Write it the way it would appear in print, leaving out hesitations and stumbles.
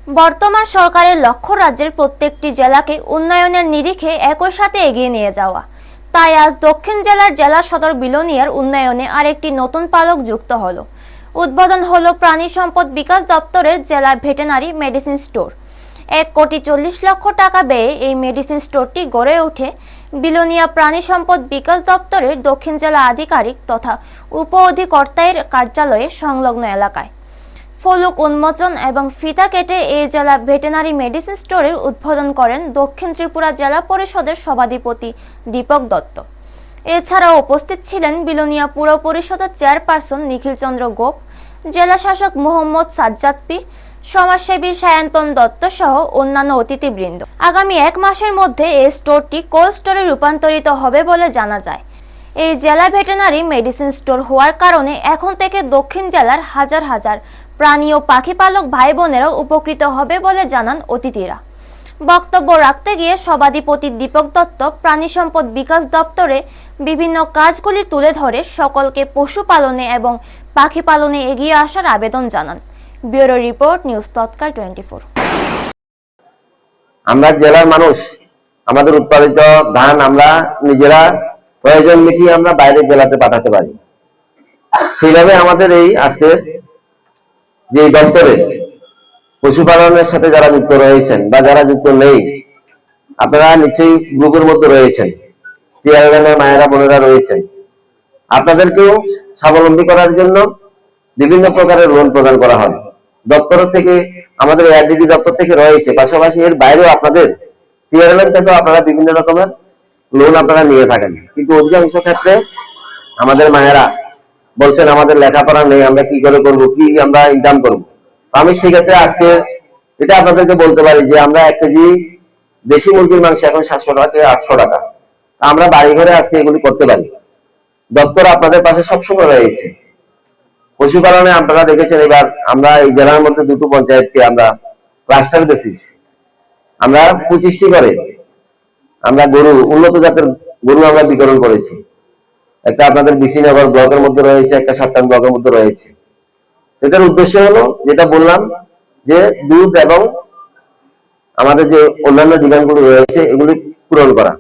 বর্তমান সরকারের লক্ষ্য রাজ্যের প্রত্যেকটি জেলাকে উন্নয়নের নিরিখে একই সাথে এগিয়ে নিয়ে যাওয়া। তাই আজ দক্ষিণ জেলার জেলা সদর বিলোনিয়ার উন্নয়নে আরেকটি নতুন পালক যুক্ত হলো। উদ্বোধন হলো প্রাণী সম্পদ বিকাশ দপ্তরের জেলা ভেটেনারি মেডিসিন স্টোর। 1,40,00,000 টাকা ব্যয়ে এই মেডিসিন স্টোরটি গড়ে ওঠে বিলোনিয়া প্রাণী সম্পদ বিকাশ দপ্তরের দক্ষিণ জেলা আধিকারিক তথা উপ অধিকর্তার কার্যালয়ে সংলগ্ন এলাকায়। ফলক উন্মোচন এবং ফিতা কেটে এই জেলা ভেটেনারি মেডিসিন স্টোরের উদ্বোধন করেন দক্ষিণ ত্রিপুরা জেলা পরিষদের সভাধিপতি দীপক দত্ত। এছাড়াও উপস্থিত ছিলেন বিলোনিয়া পুর পরিষদের চেয়ারপারসন নিখিল চন্দ্র গোপ, জেলা শাসক মোহাম্মদ সাজ্জাদ পি, সমাজসেবী সায়ন্তন দত্ত সহ অন্যান্য অতিথিবৃন্দ। আগামী 1 মাসের মধ্যে এই স্টোরটি কোল্ড স্টোরে রূপান্তরিত হবে বলে জানা যায়। এই জেলা ভেটেনারি মেডিসিন স্টোর হওয়ার কারণে এখন থেকে দক্ষিণ জেলার হাজার হাজার প্রাণী ও পাখি পালক ভাই বোনেরাও উপকৃত হবে বলে জানান অতিথিরা। বক্তব্য রাখতে গিয়ে সভাধিপতি দীপক দত্ত প্রাণী সম্পদ বিকাশ দপ্তরে বিভিন্ন কাজগুলি তুলে ধরে সকলকে পশুপালনে এবং পাখি পালনে এগিয়ে আসার আবেদন জানান। ব্যুরো রিপোর্ট, নিউজ তৎকাল 24। আমরা জেলার মানুষ, আমাদের উৎপাদিত ধান আমরা নিজেরা প্রয়োজন মিটিয়ে আমরা বাইরের জেলাতে পাঠাতে পারি। সেইভাবে আমাদের এই আজকে যে দপ্তরে পশুপালনের সাথে যারা যুক্ত রয়েছেন বা যারা যুক্ত নেই, আপনারা নিশ্চয়ই গ্রুপের মধ্যে রয়েছেন, মায়েরা বোনেরা রয়েছেন। আপনাদেরকেও স্বাবলম্বী করার জন্য বিভিন্ন প্রকারের লোন প্রদান করা হয় দপ্তর থেকে, আমাদের এআরডিডি দপ্তর থেকে রয়েছে। পাশাপাশি এর বাইরেও আপনাদের টিআরএলএম থেকেও আপনারা বিভিন্ন রকমের লোন আপনারা নিয়ে থাকেন। কিন্তু অধিকাংশ ক্ষেত্রে আমাদের মায়েরা বলছেন আমাদের লেখাপড়া নেই, আমরা কি করে করবো, কি আমরা ইনকাম করবো। আমি সেক্ষেত্রে আজকে এটা আপনাদেরকে বলতে পারি যে আমরা 1 কেজি দেশি মুরগির মাংস এখন 700 টাকা 800 টাকা, আমরা বাড়ি ঘরে আজকে এগুলি করতে পারি। দপ্তর আপনাদের পাশে সবসময় রয়েছে। পশুপালনে আপনারা দেখেছেন এবার আমরা এই জেলার মধ্যে 2টো পঞ্চায়েতকে আমরা ক্লাস্টার বেসিস আমরা 25টি করে আমরা গরু, উন্নত জাতের গরু আমরা বিতরণ করেছি। একটা আপনাদের বিসিনগর ব্লকের মধ্যে রয়েছে, একটা সাতচান ব্লকের মধ্যে রয়েছে। এটার উদ্দেশ্য হলো যেটা বললাম যে দুধ এবং আমাদের যে অন্যান্য ডিমান্ডগুলো রয়েছে এগুলি পূরণ করা।